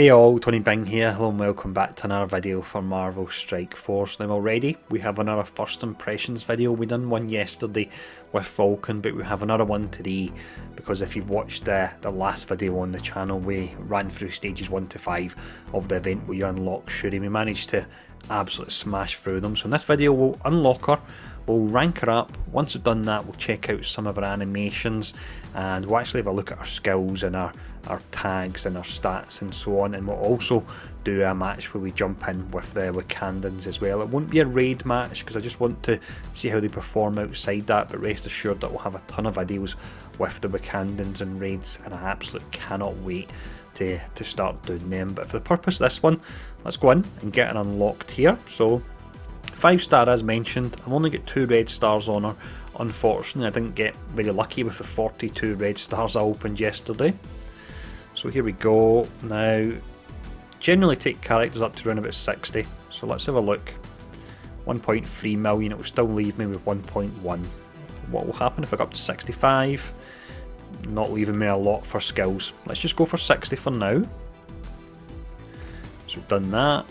Hey all, Tony Bing here, hello and welcome back to another video for Marvel Strike Force. Now already we have another first impressions video. We done one yesterday with Falcon, but we have another one today because if you've watched the last video on the channel, we ran through stages 1 to 5 of the event where you unlock Shuri. We managed to absolutely smash through them. So in this video we'll unlock her, we'll rank her up. Once we've done that, we'll check out some of her animations and we'll actually have a look at her skills and our tags and our stats and so on, and we'll also do a match where we jump in with the Wakandans as well. It won't be a raid match because I just want to see how they perform outside that, but rest assured that we'll have a ton of videos with the Wakandans and raids, and I absolutely cannot wait to start doing them. But for the purpose of this one, let's go in and get it unlocked here. So 5-star as mentioned. I've only got 2 red stars on her. Unfortunately I didn't get very lucky with the 42 red stars I opened yesterday. So here we go. Now, generally take characters up to around about 60. So let's have a look. 1.3 million, it will still leave me with 1.1. What will happen if I go up to 65? Not leaving me a lot for skills. Let's just go for 60 for now. So we've done that.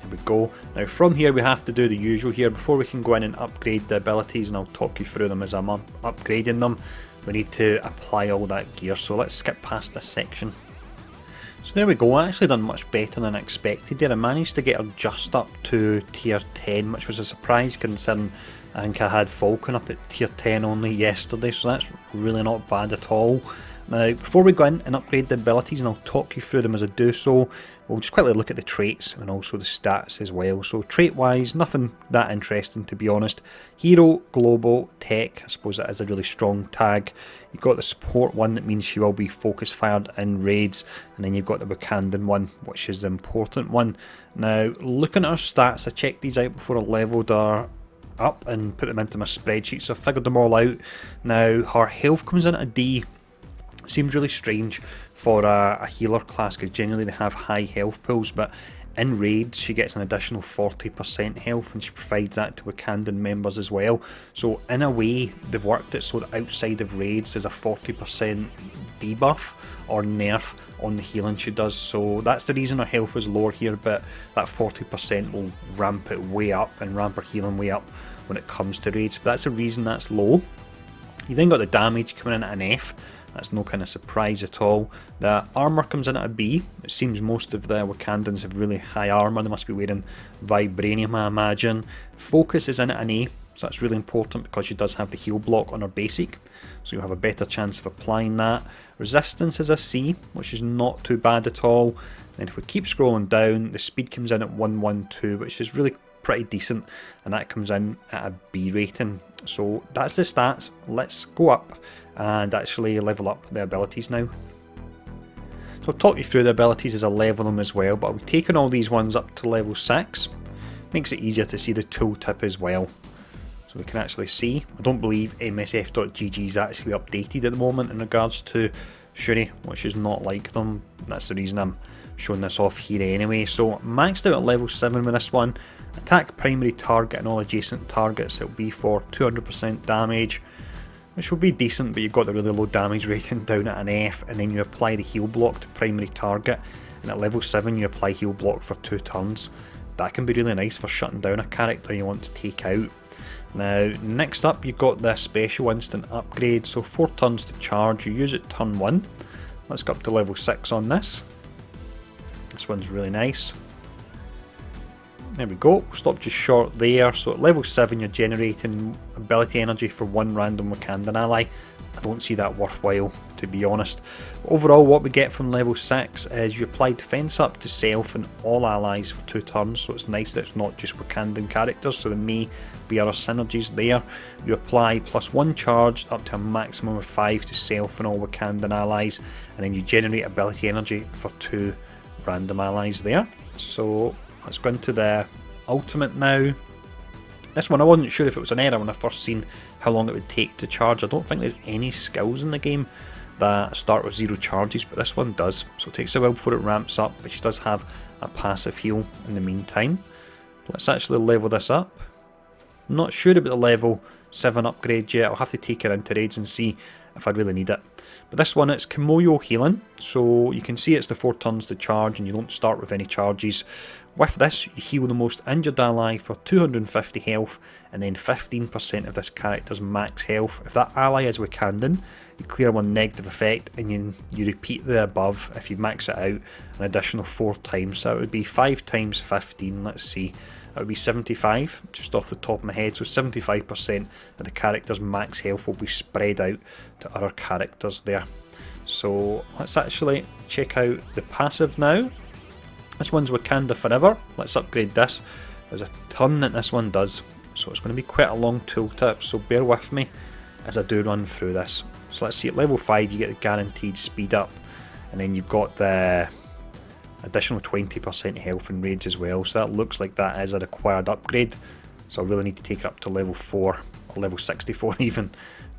There we go. Now from here we have to do the usual here. Before we can go in and upgrade the abilities, and I'll talk you through them as I'm upgrading them, we need to apply all that gear. So let's skip past this section. So there we go, I actually done much better than I expected there. I managed to get her just up to tier 10, which was a surprise considering I think I had Falcon up at tier 10 only yesterday, so that's really not bad at all. Now before we go in and upgrade the abilities, and I'll talk you through them as I do so, we'll just quickly look at the traits and also the stats as well. So trait wise, nothing that interesting to be honest. Hero, Global, Tech, I suppose that is a really strong tag. You've got the support one, that means she will be focus fired in raids, and then you've got the Wakandan one, which is the important one. Now looking at her stats, I checked these out before I levelled her up and put them into my spreadsheet, so I figured them all out. Now her health comes in at a D. Seems really strange for a healer class because generally they have high health pools, but in raids she gets an additional 40% health and she provides that to Wakandan members as well. So in a way they've worked it so that outside of raids there's a 40% debuff or nerf on the healing she does. So that's the reason her health is lower here, but that 40% will ramp it way up and ramp her healing way up when it comes to raids, but that's the reason that's low. You then got the damage coming in at an F. That's no kind of surprise at all. The armour comes in at a B. It seems most of the Wakandans have really high armour. They must be wearing vibranium, I imagine. Focus is in at an A, so that's really important because she does have the heal block on her basic, so you'll have a better chance of applying that. Resistance is a C, which is not too bad at all. And if we keep scrolling down, the speed comes in at 112, which is really pretty decent, and that comes in at a B rating. So that's the stats. Let's go up and actually level up the abilities now. So I'll talk you through the abilities as I level them as well, but I'll be taking all these ones up to level 6. Makes it easier to see the tooltip as well. So we can actually see, I don't believe MSF.gg is actually updated at the moment in regards to Shuri, which is not like them. That's the reason I'm showing this off here anyway. So maxed out at level 7 with this one. Attack primary target and all adjacent targets, it'll be for 200% damage, which will be decent, but you've got the really low damage rating down at an F, and then you apply the heal block to primary target, and at level 7 you apply heal block for 2 turns. That can be really nice for shutting down a character you want to take out. Now next up you've got the special instant upgrade, so 4 turns to charge, you use it turn 1. Let's go up to level 6 on this. This one's really nice. There we go, stopped just short there. So at level 7 you're generating ability energy for 1 random Wakandan ally. I don't see that worthwhile, to be honest. Overall what we get from level 6 is you apply defense up to self and all allies for 2 turns, so it's nice that it's not just Wakandan characters, so there may be other synergies there. You apply +1 charge up to a maximum of 5 to self and all Wakandan allies, and then you generate ability energy for 2 random allies there. So let's go into the ultimate now. This one I wasn't sure if it was an error when I first seen how long it would take to charge. I don't think there's any skills in the game that start with 0 charges, but this one does. So it takes a while before it ramps up, but she does have a passive heal in the meantime. Let's actually level this up. Not sure about the level 7 upgrade yet. I'll have to take her into raids and see if I really need it. But this one, it's Kimoyo healing, so you can see it's the 4 turns to charge and you don't start with any charges. With this, you heal the most injured ally for 250 health and then 15% of this character's max health. If that ally is Wakandan, you clear one negative effect and you repeat the above if you max it out an additional 4 times. So that would be 5 times 15, let's see. That would be 75, just off the top of my head. So 75% of the character's max health will be spread out to other characters there. So let's actually check out the passive now. This one's Wakanda Forever. Let's upgrade this. There's a ton that this one does, so it's going to be quite a long tooltip, so bear with me as I do run through this. So let's see, at level 5 you get the guaranteed speed up, and then you've got the additional 20% health in raids as well, so that looks like that is a required upgrade, so I really need to take it up to level 4 or level 64 even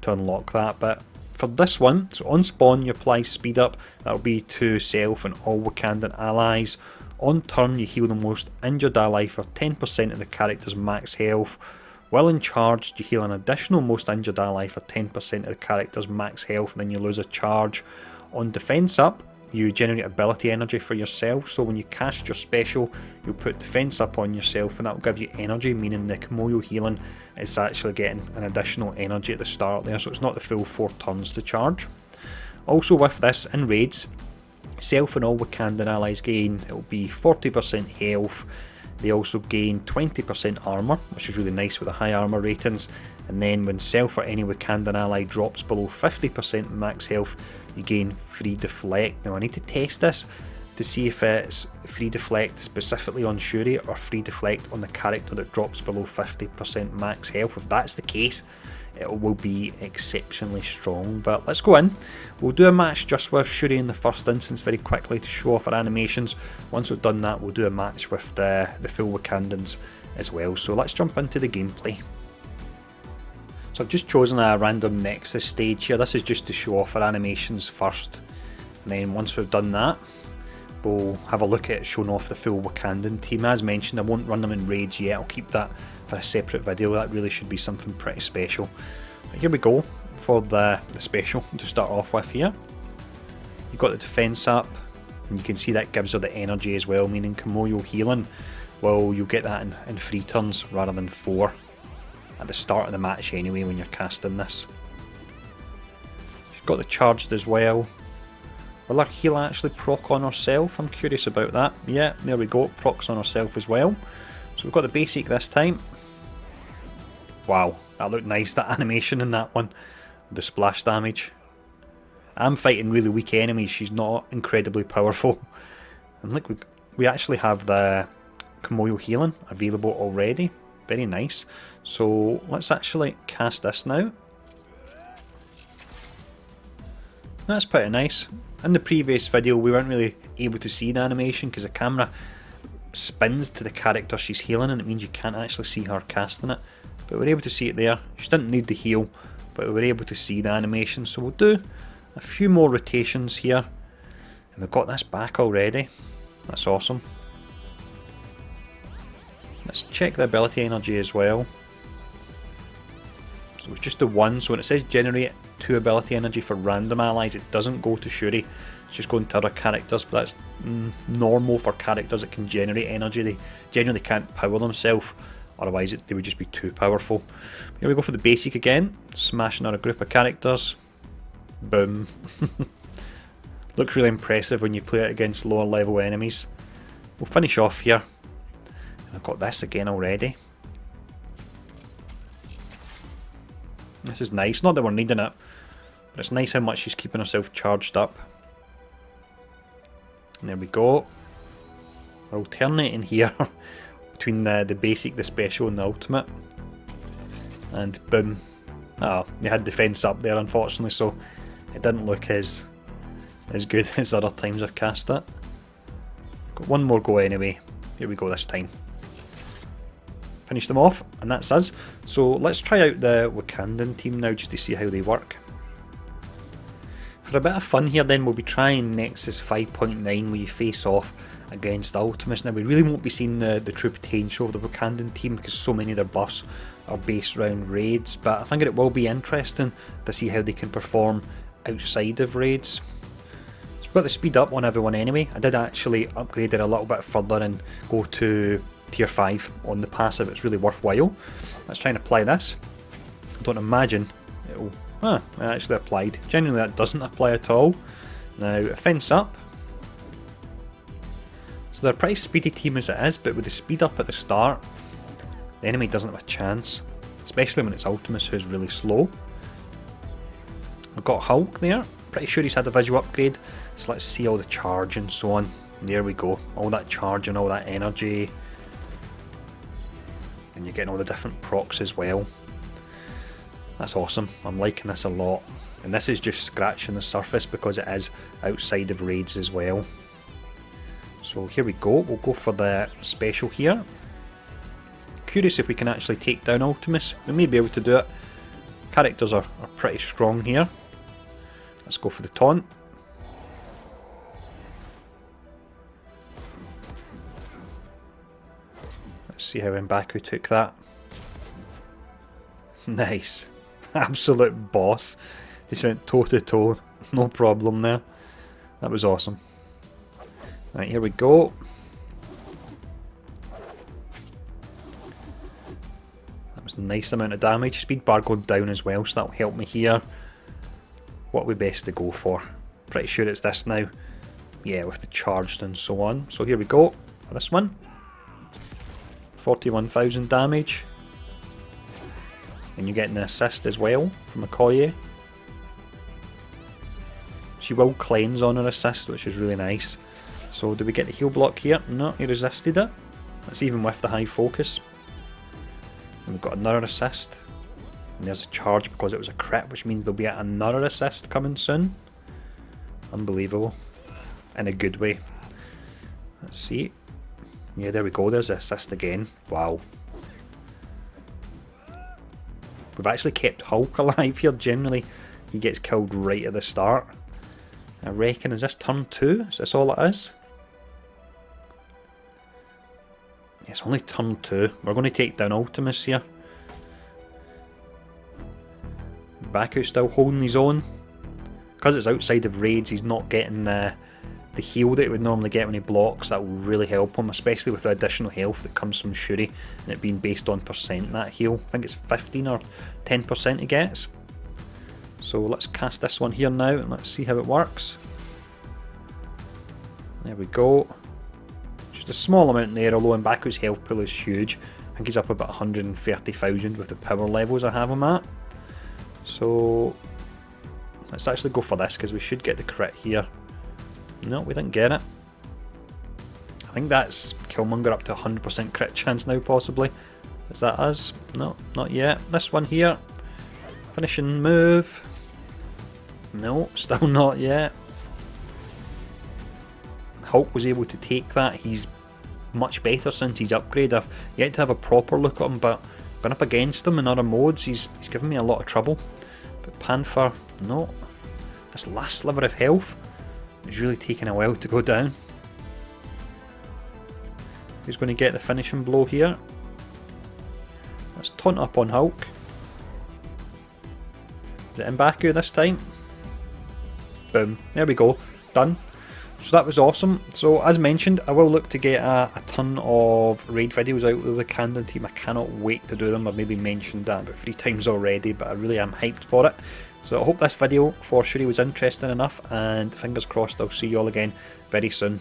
to unlock that. But for this one, so on spawn you apply speed up, that will be to self and all Wakandan allies. On turn you heal the most injured ally for 10% of the character's max health. While in charge you heal an additional most injured ally for 10% of the character's max health, and then you lose a charge. On defense up, you generate ability energy for yourself, so when you cast your special you'll put defense up on yourself and that will give you energy, meaning the Kimoyo healing is actually getting an additional energy at the start there, so it's not the full 4 turns to charge. Also with this, in raids, self and all Wakandan allies gain, it will be 40% health. They also gain 20% armour, which is really nice with the high armour ratings, and then when self or any Wakandan ally drops below 50% max health, you gain free deflect. Now I need to test this to see if it's free deflect specifically on Shuri or free deflect on the character that drops below 50% max health. If that's the case, it will be exceptionally strong. But let's go in. We'll do a match just with Shuri in the first instance very quickly to show off our animations. Once we've done that, we'll do a match with the full Wakandans as well. So let's jump into the gameplay. So I've just chosen a random Nexus stage here. This is just to show off our animations first. And then once we've done that, we'll have a look at showing off the full Wakandan team. As mentioned, I won't run them in raids yet. I'll keep that for a separate video. That really should be something pretty special. But here we go for the special to start off with here. You've got the defense up, and you can see that gives her the energy as well, meaning Kimoyo healing. Well, you'll get that in 3 turns rather than 4 at the start of the match anyway when you're casting this. She's got the charged as well. Will her heal actually proc on herself? I'm curious about that. Yeah, there we go, procs on herself as well. So we've got the basic this time. Wow, that looked nice, that animation in that one. The splash damage. I'm fighting really weak enemies, she's not incredibly powerful. And look, we actually have the Kimoyo healing available already. Very nice. So let's actually cast this now. That's pretty nice. In the previous video we weren't really able to see the animation because the camera spins to the character she's healing and it means you can't actually see her casting it. But we're able to see it there. She didn't need the heal, but we were able to see the animation. So we'll do a few more rotations here. And we've got this back already. That's awesome. Let's check the ability energy as well. So it's just the one, so when it says generate 2 ability energy for random allies, it doesn't go to Shuri, it's just going to other characters, but that's normal for characters that can generate energy. They generally can't power themselves, otherwise they would just be too powerful. Here we go for the basic again, smashing out a group of characters. Boom. Looks really impressive when you play it against lower level enemies. We'll finish off here. I've got this again already. This is nice, not that we're needing it, but it's nice how much she's keeping herself charged up. And there we go. We're alternating here between the basic, the special and the ultimate. And boom. Oh, they had defense up there unfortunately, so it didn't look as good as other times I've cast it. Got one more go anyway. Here we go this time. Finish them off, and that's us. So let's try out the Wakandan team now just to see how they work. For a bit of fun here then, we'll be trying Nexus 5.9 where you face off against Ultimus. Now we really won't be seeing the true potential of the Wakandan team because so many of their buffs are based around raids, but I think it will be interesting to see how they can perform outside of raids. So we've got the speed up on everyone anyway. I did actually upgrade it a little bit further and go to tier 5 on the passive. It's really worthwhile. Let's try and apply this. I don't imagine it'll... it actually applied. Generally that doesn't apply at all. Now, fence up. So they're a pretty speedy team as it is, but with the speed up at the start, the enemy doesn't have a chance. Especially when it's Ultimus, who's really slow. We've got Hulk there. Pretty sure he's had a visual upgrade. So let's see all the charge and so on. And there we go. All that charge and all that energy. And you're getting all the different procs as well. That's awesome. I'm liking this a lot. And this is just scratching the surface because it is outside of raids as well. So here we go. We'll go for the special here. Curious if we can actually take down Ultimus. We may be able to do it. Characters are pretty strong here. Let's go for the taunt. Let's see how M'Baku took that. Nice. Absolute boss. Just went toe to toe. No problem there. That was awesome. Right, here we go. That was a nice amount of damage. Speed bar going down as well, so that'll help me here. What are we best to go for? Pretty sure it's this now. Yeah, with the charged and so on. So here we go for this one. 41,000 damage. And you're getting the assist as well from Okoye. She will cleanse on her assist, which is really nice. So do we get the heal block here? No, he resisted it. That's even with the high focus. And we've got another assist. And there's a charge because it was a crit, which means there'll be another assist coming soon. Unbelievable. In a good way. Let's see. Yeah, there we go. There's the assist again. Wow. We've actually kept Hulk alive here. Generally, he gets killed right at the start. I reckon, is this turn 2? Is this all it is? It's only turn 2. We're going to take down Ultimus here. M'Baku's still holding his own. Because it's outside of raids, he's not getting the heal that he would normally get when he blocks. That will really help him, especially with the additional health that comes from Shuri and it being based on percent, that heal. I think it's 15 or 10% he gets. So let's cast this one here now and let's see how it works. There we go. Just a small amount there, although M'Baku's health pool is huge. I think he's up about 130,000 with the power levels I have him at. So let's actually go for this because we should get the crit here. No, we didn't get it. I think that's Killmonger up to 100% crit chance now, possibly. Is that us? No, not yet. This one here. Finishing move. No, still not yet. Hulk was able to take that. He's much better since he's upgraded. I've yet to have a proper look at him, but going up against him in other modes, he's given me a lot of trouble. But Panther, no. This last sliver of health is really taking a while to go down. Who's going to get the finishing blow here? Let's taunt up on Hulk. Is it M'Baku this time? Boom. There we go. Done. So that was awesome. So as mentioned, I will look to get a ton of raid videos out of the Wakandan team. I cannot wait to do them. I've maybe mentioned that about 3 times already, but I really am hyped for it. So I hope this video for Shuri was interesting enough, and fingers crossed I'll see you all again very soon.